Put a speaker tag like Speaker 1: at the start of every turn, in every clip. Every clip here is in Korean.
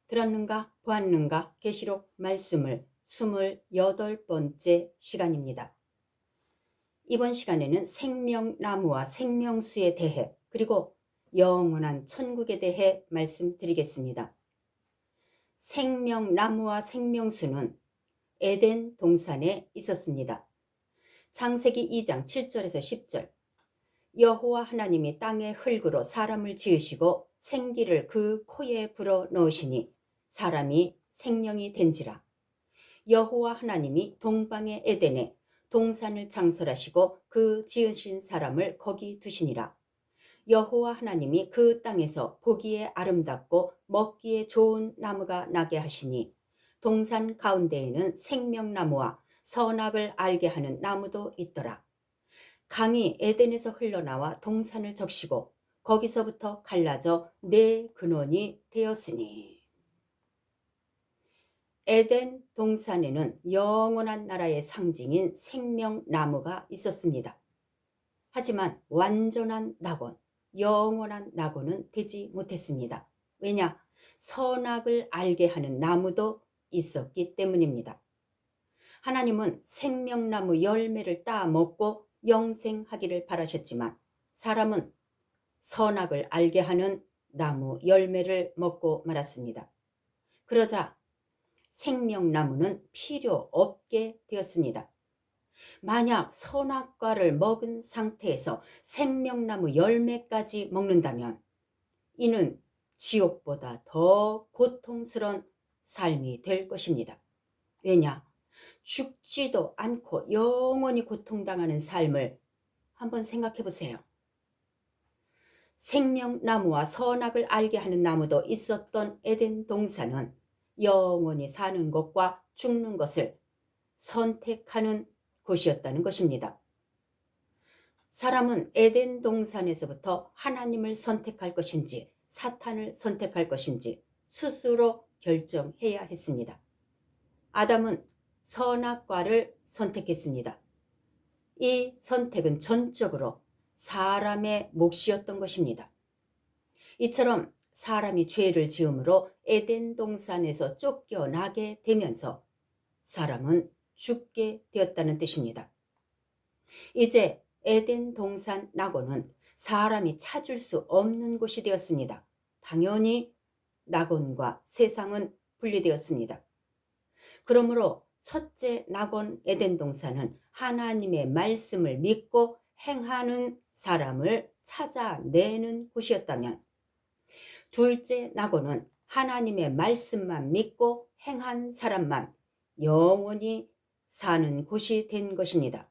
Speaker 1: 들었는가 보았는가 계시록 말씀을 28번째 시간입니다. 이번 시간에는 생명나무와 생명수에 대해 그리고 영원한 천국에 대해 말씀드리겠습니다. 생명나무와 생명수는 에덴 동산에 있었습니다. 창세기 2장 7절에서 10절 여호와 하나님이 땅의 흙으로 사람을 지으시고 생기를 그 코에 불어 넣으시니 사람이 생명이 된지라. 여호와 하나님이 동방의 에덴에 동산을 창설하시고 그 지으신 사람을 거기 두시니라. 여호와 하나님이 그 땅에서 보기에 아름답고 먹기에 좋은 나무가 나게 하시니 동산 가운데에는 생명나무와 선악을 알게 하는 나무도 있더라. 강이 에덴에서 흘러나와 동산을 적시고 거기서부터 갈라져 네 근원이 되었으니. 에덴 동산에는 영원한 나라의 상징인 생명나무가 있었습니다. 하지만 완전한 낙원, 영원한 낙원은 되지 못했습니다. 왜냐? 선악을 알게 하는 나무도 있었기 때문입니다. 하나님은 생명나무 열매를 따 먹고 영생하기를 바라셨지만 사람은 선악을 알게 하는 나무 열매를 먹고 말았습니다. 그러자 생명나무는 필요 없게 되었습니다. 만약 선악과를 먹은 상태에서 생명나무 열매까지 먹는다면 이는 지옥보다 더 고통스러운 삶이 될 것입니다. 왜냐? 죽지도 않고 영원히 고통당하는 삶을 한번 생각해 보세요. 생명나무와 선악을 알게 하는 나무도 있었던 에덴 동산은 영원히 사는 것과 죽는 것을 선택하는 곳이었다는 것입니다. 사람은 에덴 동산에서부터 하나님을 선택할 것인지 사탄을 선택할 것인지 스스로 결정해야 했습니다. 아담은 선악과를 선택했습니다. 이 선택은 전적으로 사람의 몫이었던 것입니다. 이처럼 사람이 죄를 지음으로 에덴 동산에서 쫓겨나게 되면서 사람은 죽게 되었다는 뜻입니다. 이제 에덴 동산 낙원은 사람이 찾을 수 없는 곳이 되었습니다. 당연히 낙원과 세상은 분리되었습니다. 그러므로 첫째 낙원 에덴 동산은 하나님의 말씀을 믿고 행하는 사람을 찾아내는 곳이었다면 둘째 낙원은 하나님의 말씀만 믿고 행한 사람만 영원히 사는 곳이 된 것입니다.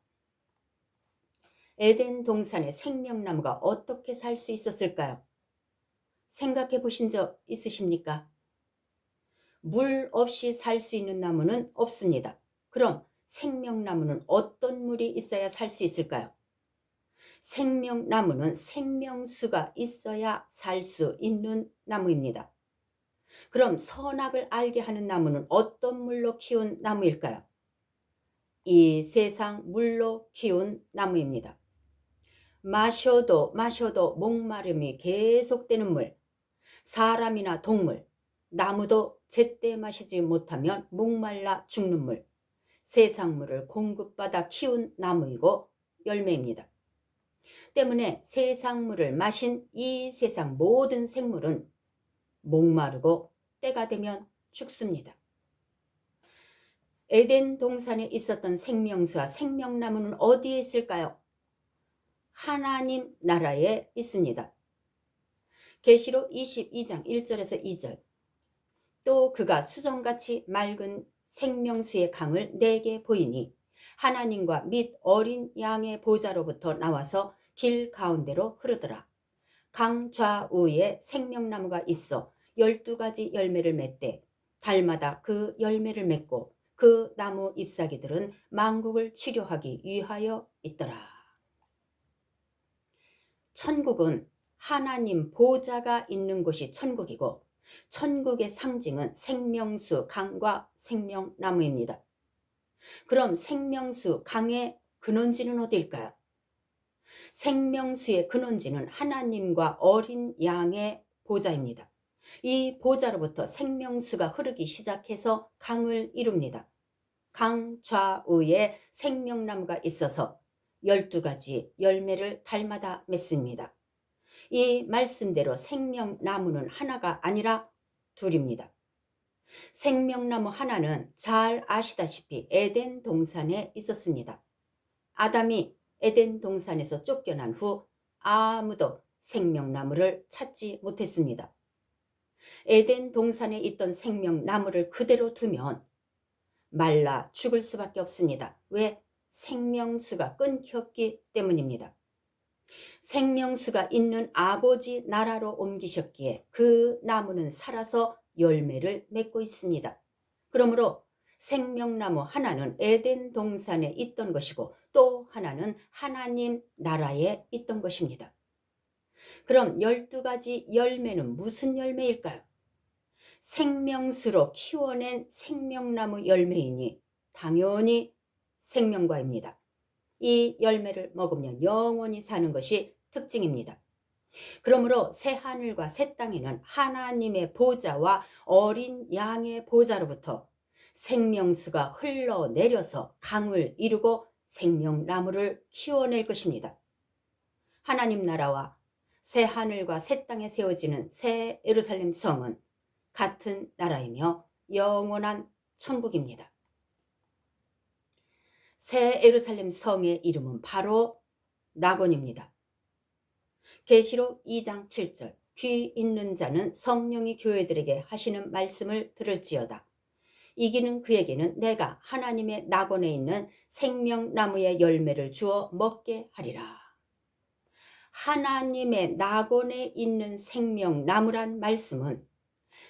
Speaker 1: 에덴 동산의 생명나무가 어떻게 살 수 있었을까요? 생각해 보신 적 있으십니까? 물 없이 살 수 있는 나무는 없습니다. 그럼 생명나무는 어떤 물이 있어야 살 수 있을까요? 생명나무는 생명수가 있어야 살 수 있는 나무입니다. 그럼 선악을 알게 하는 나무는 어떤 물로 키운 나무일까요? 이 세상 물로 키운 나무입니다. 마셔도 목마름이 계속되는 물, 사람이나 동물, 나무도 제때 마시지 못하면 목말라 죽는 물, 세상 물을 공급받아 키운 나무이고 열매입니다. 때문에 세상 물을 마신 이 세상 모든 생물은 목마르고 때가 되면 죽습니다. 에덴 동산에 있었던 생명수와 생명나무는 어디에 있을까요? 하나님 나라에 있습니다. 계시록 22장 1절에서 2절 또 그가 수정같이 맑은 생명수의 강을 내게 보이니 하나님과 및 어린 양의 보좌로부터 나와서 길 가운데로 흐르더라. 강 좌우에 생명나무가 있어 12가지 열매를 맺되 달마다 그 열매를 맺고 그 나무 잎사귀들은 만국을 치료하기 위하여 있더라. 천국은 하나님 보좌가 있는 곳이 천국이고 천국의 상징은 생명수 강과 생명나무입니다. 그럼 생명수 강의 근원지는 어디일까요? 생명수의 근원지는 하나님과 어린 양의 보좌입니다. 이 보좌로부터 생명수가 흐르기 시작해서 강을 이룹니다. 강 좌우에 생명나무가 있어서 12가지 열매를 달마다 맺습니다. 이 말씀대로 생명나무는 하나가 아니라 둘입니다. 생명나무 하나는 잘 아시다시피 에덴 동산에 있었습니다. 아담이 에덴 동산에서 쫓겨난 후 아무도 생명나무를 찾지 못했습니다. 에덴 동산에 있던 생명나무를 그대로 두면 말라 죽을 수밖에 없습니다. 왜? 생명수가 끊겼기 때문입니다. 생명수가 있는 아버지 나라로 옮기셨기에 그 나무는 살아서 열매를 맺고 있습니다. 그러므로 생명나무 하나는 에덴 동산에 있던 것이고 또 하나는 하나님 나라에 있던 것입니다. 그럼 12가지 열매는 무슨 열매일까요? 생명수로 키워낸 생명나무 열매이니 당연히 생명과입니다. 이 열매를 먹으면 영원히 사는 것이 특징입니다. 그러므로 새하늘과 새 땅에는 하나님의 보좌와 어린 양의 보좌로부터 생명수가 흘러내려서 강을 이루고 생명나무를 키워낼 것입니다. 하나님 나라와 새하늘과 새 땅에 세워지는 새 예루살렘 성은 같은 나라이며 영원한 천국입니다. 새 예루살렘 성의 이름은 바로 낙원입니다. 계시록 2장 7절 귀 있는 자는 성령이 교회들에게 하시는 말씀을 들을지어다. 이기는 그에게는 내가 하나님의 낙원에 있는 생명나무의 열매를 주어 먹게 하리라. 하나님의 낙원에 있는 생명나무란 말씀은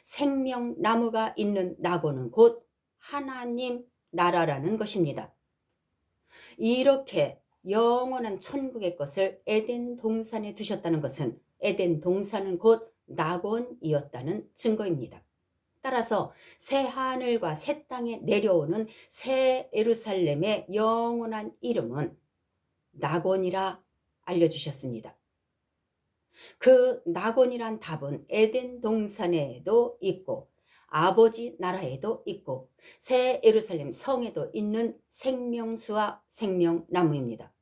Speaker 1: 생명나무가 있는 낙원은 곧 하나님 나라라는 것입니다. 이렇게 영원한 천국의 것을 에덴 동산에 두셨다는 것은 에덴 동산은 곧 낙원이었다는 증거입니다. 따라서 새 하늘과 새 땅에 내려오는 새 예루살렘의 영원한 이름은 낙원이라 알려주셨습니다. 그 낙원이란 답은 에덴 동산에도 있고 아버지 나라에도 있고 새 예루살렘 성에도 있는 생명수와 생명나무입니다.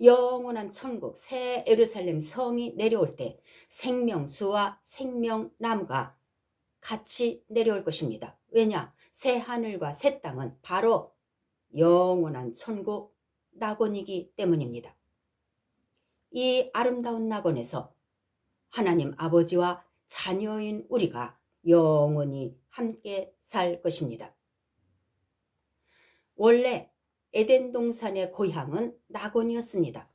Speaker 1: 영원한 천국 새 예루살렘 성이 내려올 때 생명수와 생명나무가 같이 내려올 것입니다. 왜냐? 새 하늘과 새 땅은 바로 영원한 천국 낙원이기 때문입니다. 이 아름다운 낙원에서 하나님 아버지와 자녀인 우리가 영원히 함께 살 것입니다. 원래 에덴 동산의 고향은 낙원이었습니다.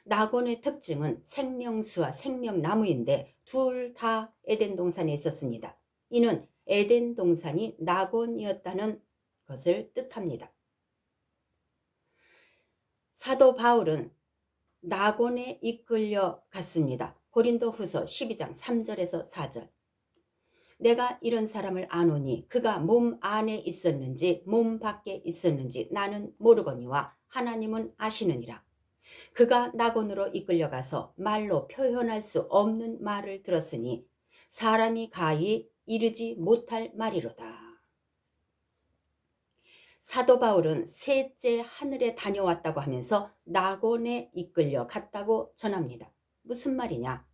Speaker 1: 낙원의 특징은 생명수와 생명나무인데 둘 다 에덴 동산에 있었습니다. 이는 에덴 동산이 낙원이었다는 것을 뜻합니다. 사도 바울은 낙원에 이끌려 갔습니다. 고린도 후서 12장 3절에서 4절. 내가 이런 사람을 아노니 그가 몸 안에 있었는지 몸 밖에 있었는지 나는 모르거니와 하나님은 아시느니라. 그가 낙원으로 이끌려가서 말로 표현할 수 없는 말을 들었으니 사람이 가히 이르지 못할 말이로다. 사도 바울은 셋째 하늘에 다녀왔다고 하면서 낙원에 이끌려 갔다고 전합니다. 무슨 말이냐?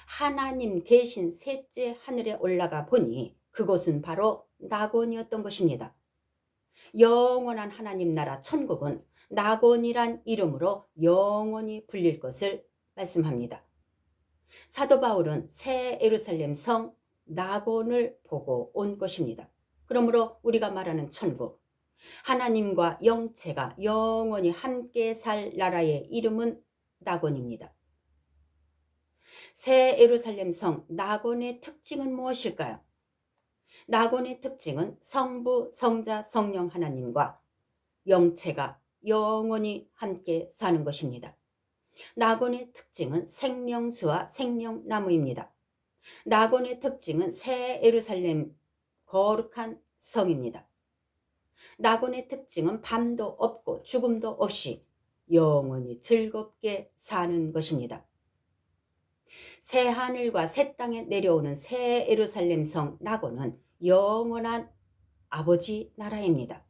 Speaker 1: 하나님 계신 셋째 하늘에 올라가 보니 그곳은 바로 낙원이었던 것입니다. 영원한 하나님 나라 천국은 낙원이란 이름으로 영원히 불릴 것을 말씀합니다. 사도 바울은 새 예루살렘 성 낙원을 보고 온 것입니다. 그러므로 우리가 말하는 천국, 하나님과 영체가 영원히 함께 살 나라의 이름은 낙원입니다. 새 예루살렘 성 낙원의 특징은 무엇일까요? 낙원의 특징은 성부, 성자, 성령 하나님과 영체가 영원히 함께 사는 것입니다. 낙원의 특징은 생명수와 생명나무입니다. 낙원의 특징은 새 예루살렘 거룩한 성입니다. 낙원의 특징은 밤도 없고 죽음도 없이 영원히 즐겁게 사는 것입니다. 새 하늘과 새 땅에 내려오는 새 예루살렘 성 나고는 영원한 아버지 나라입니다.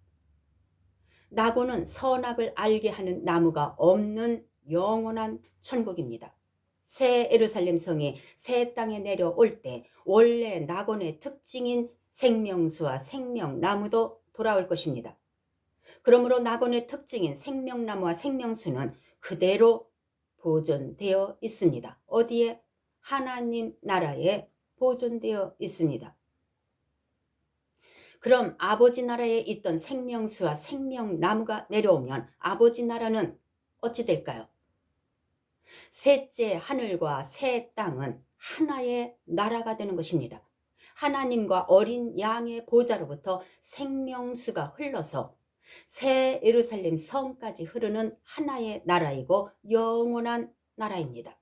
Speaker 1: 나고는 선악을 알게 하는 나무가 없는 영원한 천국입니다. 새 예루살렘 성이 새 땅에 내려올 때 원래 나곤의 특징인 생명수와 생명나무도 돌아올 것입니다. 그러므로 나곤의 특징인 생명나무와 생명수는 그대로 보존되어 있습니다. 어디에? 하나님 나라에 보존되어 있습니다. 그럼 아버지 나라에 있던 생명수와 생명나무가 내려오면 아버지 나라는 어찌 될까요? 셋째 하늘과 새 땅은 하나의 나라가 되는 것입니다. 하나님과 어린 양의 보좌로부터 생명수가 흘러서 새 예루살렘 성까지 흐르는 하나의 나라이고 영원한 나라입니다.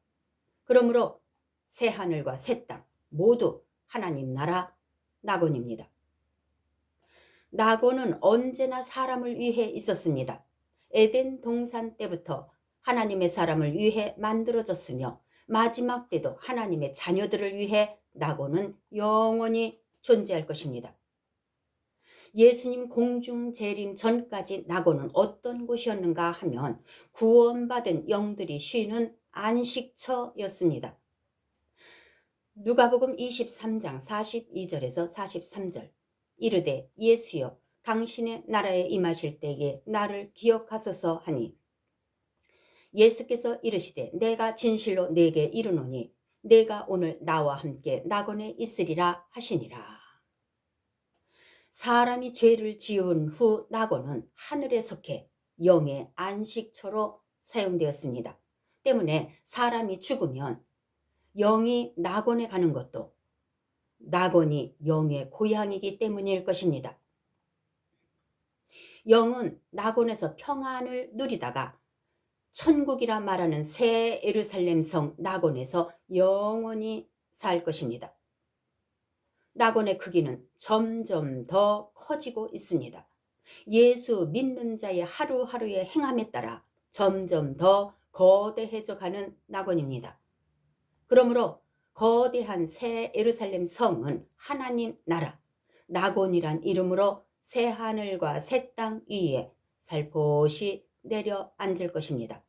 Speaker 1: 그러므로 새 하늘과 새 땅 모두 하나님 나라 나곤입니다. 나곤은 언제나 사람을 위해 있었습니다. 에덴 동산 때부터 하나님의 사람을 위해 만들어졌으며 마지막 때도 하나님의 자녀들을 위해 나곤은 영원히 존재할 것입니다. 예수님 공중 재림 전까지 나곤은 어떤 곳이었는가 하면 구원받은 영들이 쉬는 안식처였습니다. 누가복음 23장 42절에서 43절 이르되 예수여 당신의 나라에 임하실 때에 나를 기억하소서 하니 예수께서 이르시되 내가 진실로 네게 이르노니 내가 오늘 나와 함께 나곤에 있으리라 하시니라. 사람이 죄를 지은 후 나곤은 하늘에 속해 영의 안식처로 사용되었습니다. 때문에 사람이 죽으면 영이 나곤에 가는 것도 나곤이 영의 고향이기 때문일 것입니다. 영은 나곤에서 평안을 누리다가 천국이라 말하는 새 예루살렘 성 나곤에서 영원히 살 것입니다. 나곤의 크기는 점점 더 커지고 있습니다. 예수 믿는 자의 하루하루의 행함에 따라 점점 더 거대해져 가는 나곤입니다. 그러므로 거대한 새 예루살렘 성은 하나님 나라 나곤이란 이름으로 새 하늘과 새 땅 위에 살포시 내려앉을 것입니다.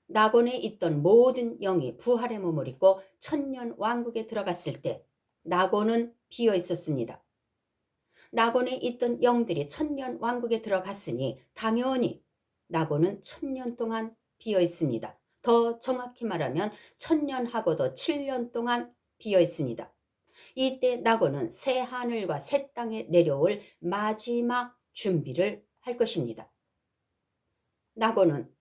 Speaker 1: 나곤에 있던 모든 영이 부활의 몸을 입고 천년 왕국에 들어갔을 때 나곤은 비어 있었습니다. 나곤에 있던 영들이 천년 왕국에 들어갔으니 당연히 나곤은 천년 동안 비어 있습니다. 더 정확히 말하면 천년하고도 7년 동안 비어 있습니다. 이때 나곤은 새 하늘과 새 땅에 내려올 마지막 준비를 할 것입니다. 나곤은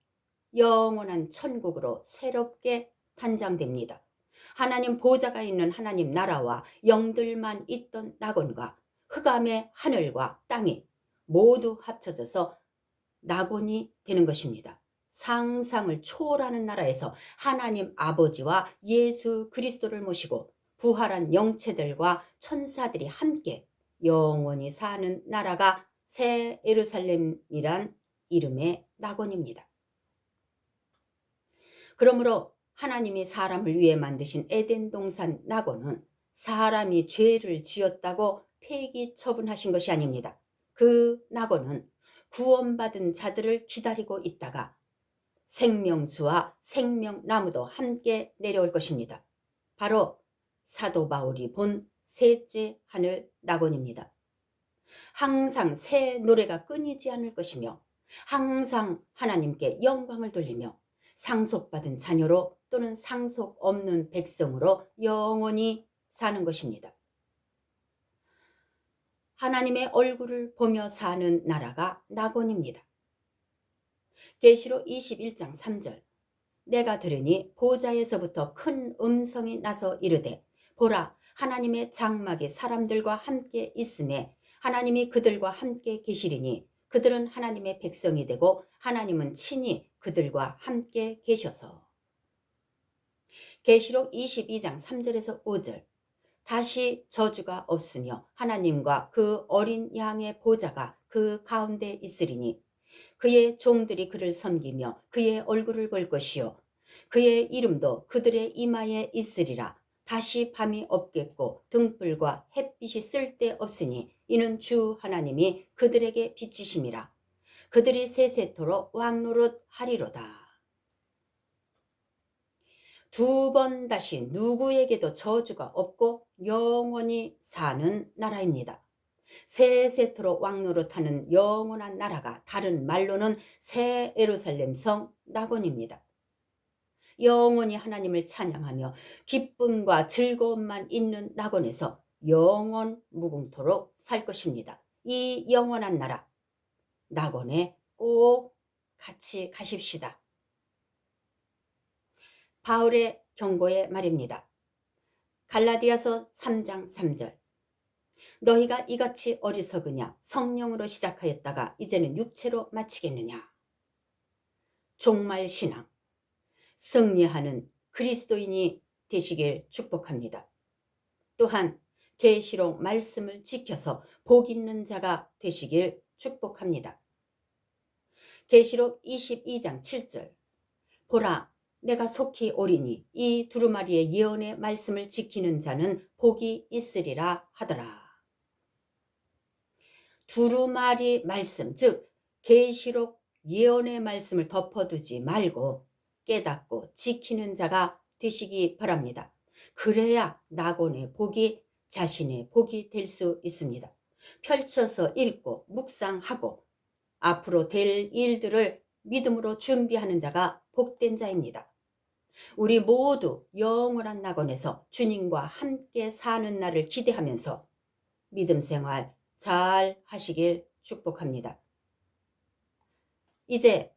Speaker 1: 영원한 천국으로 새롭게 탄장됩니다. 하나님 보좌가 있는 하나님 나라와 영들만 있던 나곤과 흑암의 하늘과 땅이 모두 합쳐져서 나곤이 되는 것입니다. 상상을 초월하는 나라에서 하나님 아버지와 예수 그리스도를 모시고 부활한 영체들과 천사들이 함께 영원히 사는 나라가 새 예루살렘이란 이름의 나곤입니다. 그러므로 하나님이 사람을 위해 만드신 에덴 동산 나곤은 사람이 죄를 지었다고 폐기 처분하신 것이 아닙니다. 그 나곤은 구원받은 자들을 기다리고 있다가 생명수와 생명나무도 함께 내려올 것입니다. 바로 사도 바울이 본 셋째 하늘 나곤입니다. 항상 새 노래가 끊이지 않을 것이며 항상 하나님께 영광을 돌리며 상속받은 자녀로 또는 상속 없는 백성으로 영원히 사는 것입니다. 하나님의 얼굴을 보며 사는 나라가 나곤입니다. 계시록 21장 3절 내가 들으니 보좌에서부터 큰 음성이 나서 이르되 보라 하나님의 장막이 사람들과 함께 있음에 하나님이 그들과 함께 계시리니 그들은 하나님의 백성이 되고 하나님은 친히 그들과 함께 계셔서. 계시록 22장 3절에서 5절 다시 저주가 없으며 하나님과 그 어린 양의 보좌가 그 가운데 있으리니 그의 종들이 그를 섬기며 그의 얼굴을 볼 것이요 그의 이름도 그들의 이마에 있으리라. 다시 밤이 없겠고 등불과 햇빛이 쓸데없으니 이는 주 하나님이 그들에게 비치심이라. 그들이 세세토록 왕노릇 하리로다. 두 번 다시 누구에게도 저주가 없고 영원히 사는 나라입니다. 세세토록 왕노릇하는 영원한 나라가 다른 말로는 새 예루살렘 성 낙원입니다. 영원히 하나님을 찬양하며 기쁨과 즐거움만 있는 낙원에서 영원 무궁토록 살 것입니다. 이 영원한 나라 낙원에 꼭 같이 가십시다. 바울의 경고의 말입니다. 갈라디아서 3장 3절. 너희가 이같이 어리석으냐? 성령으로 시작하였다가 이제는 육체로 마치겠느냐? 종말 신앙, 승리하는 그리스도인이 되시길 축복합니다. 또한 계시록 말씀을 지켜서 복 있는 자가 되시길 축복합니다. 계시록 22장 7절. 보라, 내가 속히 오리니 이 두루마리의 예언의 말씀을 지키는 자는 복이 있으리라 하더라. 두루마리 말씀, 즉 계시록 예언의 말씀을 덮어두지 말고 깨닫고 지키는 자가 되시기 바랍니다. 그래야 낙원의 복이 자신의 복이 될 수 있습니다. 펼쳐서 읽고 묵상하고 앞으로 될 일들을 믿음으로 준비하는 자가 복된 자입니다. 우리 모두 영원한 낙원에서 주님과 함께 사는 날을 기대하면서 믿음 생활 잘 하시길 축복합니다. 이제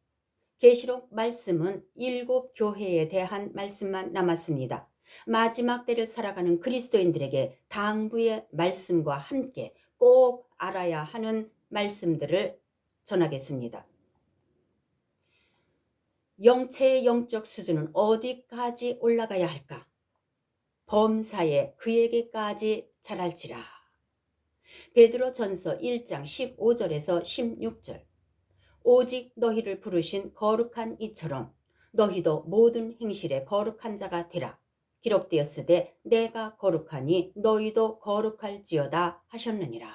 Speaker 1: 계시록 말씀은 7 교회에 대한 말씀만 남았습니다. 마지막 때를 살아가는 그리스도인들에게 당부의 말씀과 함께 꼭 알아야 하는 말씀들을 전하겠습니다. 영체의 영적 수준은 어디까지 올라가야 할까? 범사에 그에게까지 자랄지라. 베드로전서 1장 15절에서 16절. 오직 너희를 부르신 거룩한 이처럼 너희도 모든 행실에 거룩한 자가 되라. 기록되었으되 내가 거룩하니 너희도 거룩할지어다 하셨느니라.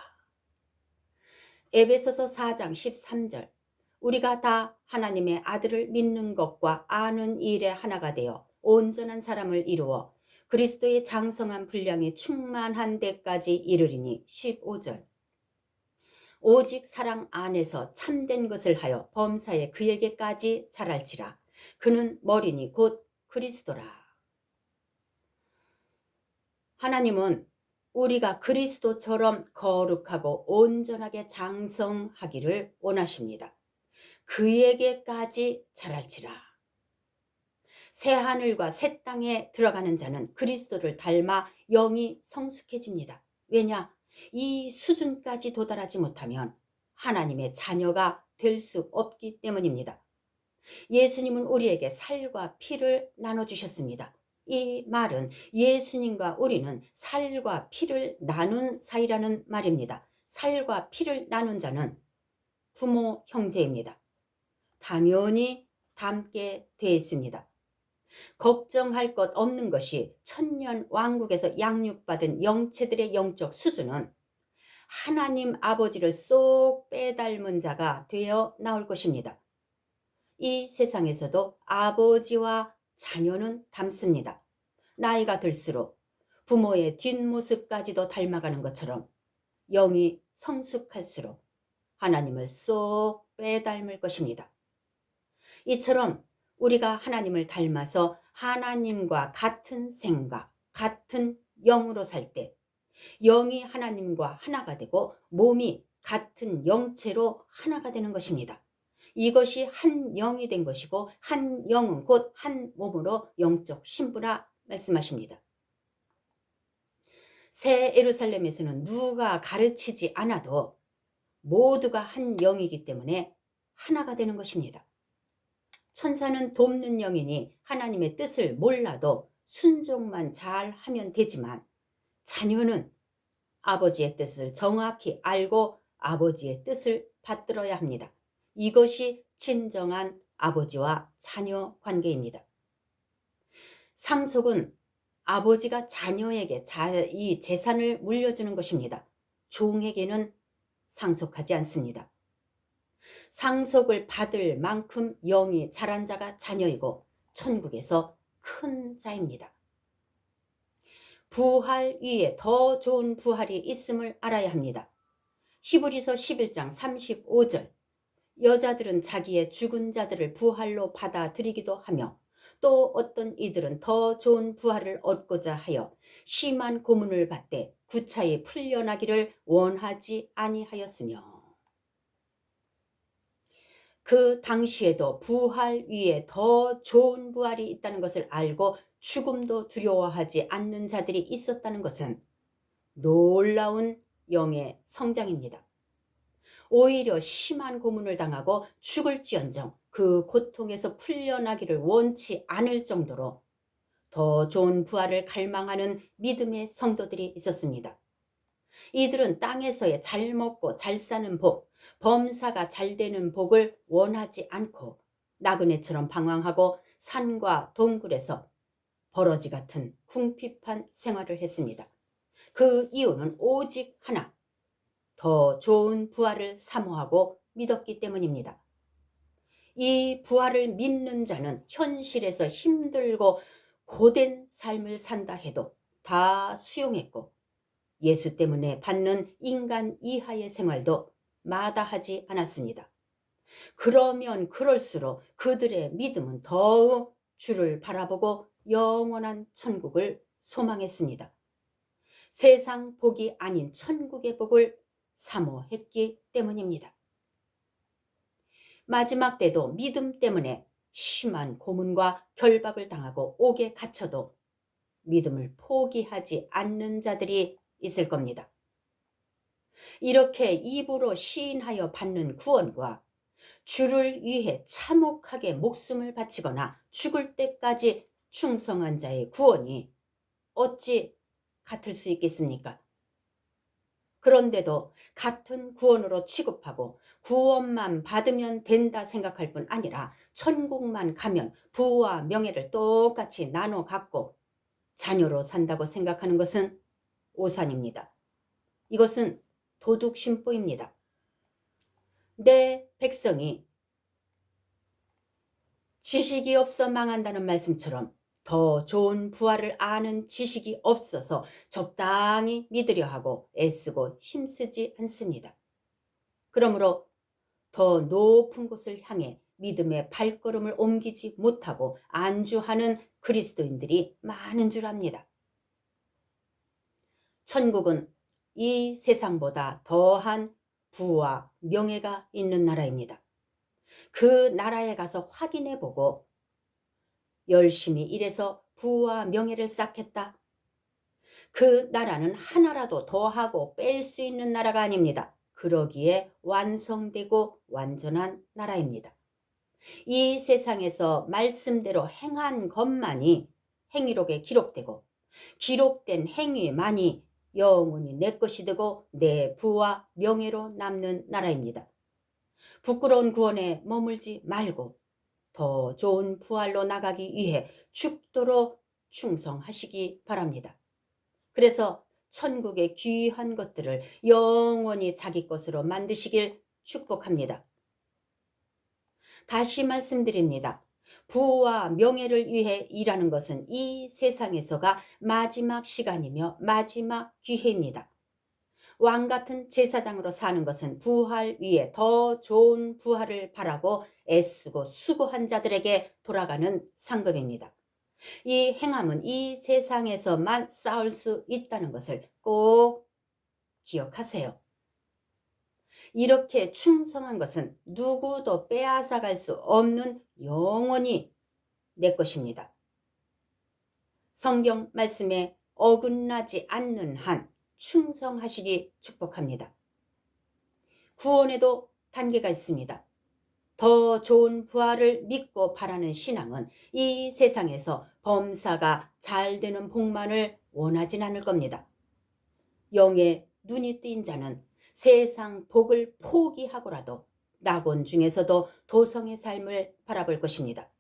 Speaker 1: 에베소서 4장 13절. 우리가 다 하나님의 아들을 믿는 것과 아는 일에 하나가 되어 온전한 사람을 이루어 그리스도의 장성한 분량이 충만한 데까지 이르리니 15절. 오직 사랑 안에서 참된 것을 하여 범사에 그에게까지 자랄지라. 그는 머리니 곧 그리스도라. 하나님은 우리가 그리스도처럼 거룩하고 온전하게 장성하기를 원하십니다. 그에게까지 자랄지라. 새 하늘과 새 땅에 들어가는 자는 그리스도를 닮아 영이 성숙해집니다. 왜냐? 이 수준까지 도달하지 못하면 하나님의 자녀가 될 수 없기 때문입니다. 예수님은 우리에게 살과 피를 나눠주셨습니다. 이 말은 예수님과 우리는 살과 피를 나눈 사이라는 말입니다. 살과 피를 나눈 자는 부모, 형제입니다. 당연히 닮게 되어 있습니다. 걱정할 것 없는 것이 천년 왕국에서 양육받은 영체들의 영적 수준은 하나님 아버지를 쏙 빼닮은 자가 되어 나올 것입니다. 이 세상에서도 아버지와 자녀는 닮습니다. 나이가 들수록 부모의 뒷모습까지도 닮아가는 것처럼 영이 성숙할수록 하나님을 쏙 빼닮을 것입니다. 이처럼 우리가 하나님을 닮아서 하나님과 같은 생각, 같은 영으로 살 때 영이 하나님과 하나가 되고 몸이 같은 영체로 하나가 되는 것입니다. 이것이 한 영이 된 것이고 한 영은 곧 한 몸으로 영적 신부라 말씀하십니다. 새 예루살렘에서는 누가 가르치지 않아도 모두가 한 영이기 때문에 하나가 되는 것입니다. 천사는 돕는 영이니 하나님의 뜻을 몰라도 순종만 잘 하면 되지만 자녀는 아버지의 뜻을 정확히 알고 아버지의 뜻을 받들어야 합니다. 이것이 진정한 아버지와 자녀 관계입니다. 상속은 아버지가 자녀에게 이 재산을 물려주는 것입니다. 종에게는 상속하지 않습니다. 상속을 받을 만큼 영이 자란 자가 자녀이고 천국에서 큰 자입니다. 부활 위에 더 좋은 부활이 있음을 알아야 합니다. 히브리서 11장 35절, 여자들은 자기의 죽은 자들을 부활로 받아들이기도 하며 또 어떤 이들은 더 좋은 부활을 얻고자 하여 심한 고문을 받되 구차히 풀려나기를 원하지 아니하였으며, 그 당시에도 부활 위에 더 좋은 부활이 있다는 것을 알고 죽음도 두려워하지 않는 자들이 있었다는 것은 놀라운 영의 성장입니다. 오히려 심한 고문을 당하고 죽을지언정 그 고통에서 풀려나기를 원치 않을 정도로 더 좋은 부활을 갈망하는 믿음의 성도들이 있었습니다. 이들은 땅에서의 잘 먹고 잘 사는 복, 범사가 잘 되는 복을 원하지 않고 나그네처럼 방황하고 산과 동굴에서 버러지 같은 궁핍한 생활을 했습니다. 그 이유는 오직 하나, 더 좋은 부활을 사모하고 믿었기 때문입니다. 이 부활을 믿는 자는 현실에서 힘들고 고된 삶을 산다 해도 다 수용했고 예수 때문에 받는 인간 이하의 생활도 마다하지 않았습니다. 그러면 그럴수록 그들의 믿음은 더욱 주를 바라보고 영원한 천국을 소망했습니다. 세상 복이 아닌 천국의 복을 사모했기 때문입니다. 마지막 때도 믿음 때문에 심한 고문과 결박을 당하고 옥에 갇혀도 믿음을 포기하지 않는 자들이 있을 겁니다. 이렇게 입으로 시인하여 받는 구원과 주를 위해 참혹하게 목숨을 바치거나 죽을 때까지 충성한 자의 구원이 어찌 같을 수 있겠습니까? 그런데도 같은 구원으로 취급하고 구원만 받으면 된다 생각할 뿐 아니라 천국만 가면 부와 명예를 똑같이 나눠 갖고 자녀로 산다고 생각하는 것은 오산입니다. 이것은 도둑 심보입니다. 내 백성이 지식이 없어 망한다는 말씀처럼 더 좋은 부활을 아는 지식이 없어서 적당히 믿으려 하고 애쓰고 힘쓰지 않습니다. 그러므로 더 높은 곳을 향해 믿음의 발걸음을 옮기지 못하고 안주하는 그리스도인들이 많은 줄 압니다. 천국은 이 세상보다 더한 부와 명예가 있는 나라입니다. 그 나라에 가서 확인해보고 열심히 일해서 부와 명예를 쌓겠다. 그 나라는 하나라도 더하고 뺄 수 있는 나라가 아닙니다. 그러기에 완성되고 완전한 나라입니다. 이 세상에서 말씀대로 행한 것만이 행위록에 기록되고 기록된 행위만이 영원히 내 것이 되고 내 부와 명예로 남는 나라입니다. 부끄러운 구원에 머물지 말고 더 좋은 부활로 나가기 위해 죽도록 충성하시기 바랍니다. 그래서 천국의 귀한 것들을 영원히 자기 것으로 만드시길 축복합니다. 다시 말씀드립니다. 부와 명예를 위해 일하는 것은 이 세상에서가 마지막 시간이며 마지막 기회입니다. 왕같은 제사장으로 사는 것은 부활 위에 더 좋은 부활을 바라고 애쓰고 수고한 자들에게 돌아가는 상급입니다. 이 행함은 이 세상에서만 쌓을 수 있다는 것을 꼭 기억하세요. 이렇게 충성한 것은 누구도 빼앗아갈 수 없는 영원히 내 것입니다. 성경 말씀에 어긋나지 않는 한 충성하시기 축복합니다. 구원에도 단계가 있습니다. 더 좋은 부활을 믿고 바라는 신앙은 이 세상에서 범사가 잘 되는 복만을 원하진 않을 겁니다. 영의 눈이 뜬 자는 세상 복을 포기하고라도 낙원 중에서도 도성의 삶을 바라볼 것입니다.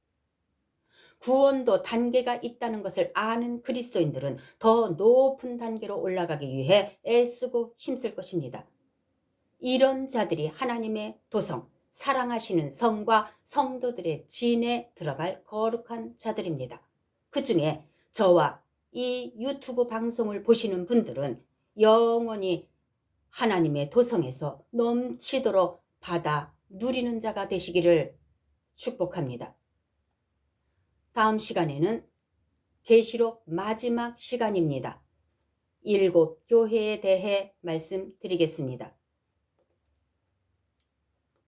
Speaker 1: 구원도 단계가 있다는 것을 아는 그리스도인들은 더 높은 단계로 올라가기 위해 애쓰고 힘쓸 것입니다. 이런 자들이 하나님의 도성, 사랑하시는 성과 성도들의 진에 들어갈 거룩한 자들입니다. 그 중에 저와 이 유튜브 방송을 보시는 분들은 영원히 하나님의 도성에서 넘치도록 받아 누리는 자가 되시기를 축복합니다. 다음 시간에는 계시록 마지막 시간입니다. 7 교회에 대해 말씀드리겠습니다.